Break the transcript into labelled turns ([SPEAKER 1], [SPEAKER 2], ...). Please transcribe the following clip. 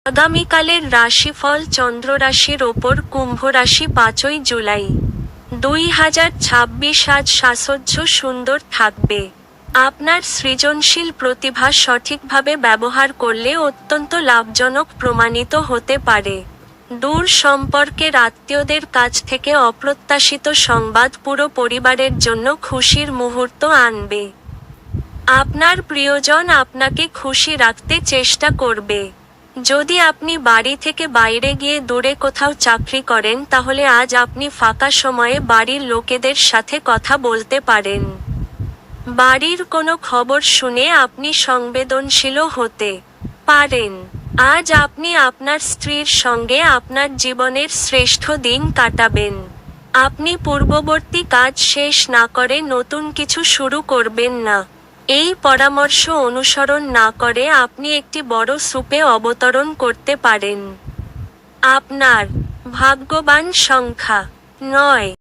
[SPEAKER 1] আগামীকালের রাশিফল চন্দ্র রাশির ওপর কুম্ভ রাশি 5ই জুলাই 2026 আজ সাজসজ্জ সুন্দর থাকবে। আপনার সৃজনশীল প্রতিভা সঠিকভাবে ব্যবহার করলে অত্যন্ত লাভজনক প্রমাণিত হতে পারে। দূর সম্পর্কের আত্মীয়দের কাছ থেকে অপ্রত্যাশিত সংবাদ পুরো পরিবারের জন্য খুশির মুহূর্ত আনবে। আপনার প্রিয়জন আপনাকে খুশি রাখতে চেষ্টা করবে। যদি আপনি বাড়ি থেকে বাইরে গিয়ে দূরে কোথাও চাকরি করেন তাহলে আজ আপনি ফাঁকা সময়ে বাড়ির লোকেদের সাথে কথা বলতে পারেন। বাড়ির কোনো খবর শুনে আপনি সংবেদনশীল হতে পারেন। আজ আপনি আপনার স্ত্রীর সঙ্গে আপনার জীবনের শ্রেষ্ঠ দিন কাটাবেন। আপনি পূর্ববর্তী কাজ শেষ না করে নতুন কিছু শুরু করবেন না। এই পরামর্শ অনুসরণ না করে আপনি একটি বড় সুপে অবতরণ করতে পারেন। আপনার ভাগ্যবান সংখ্যা 9।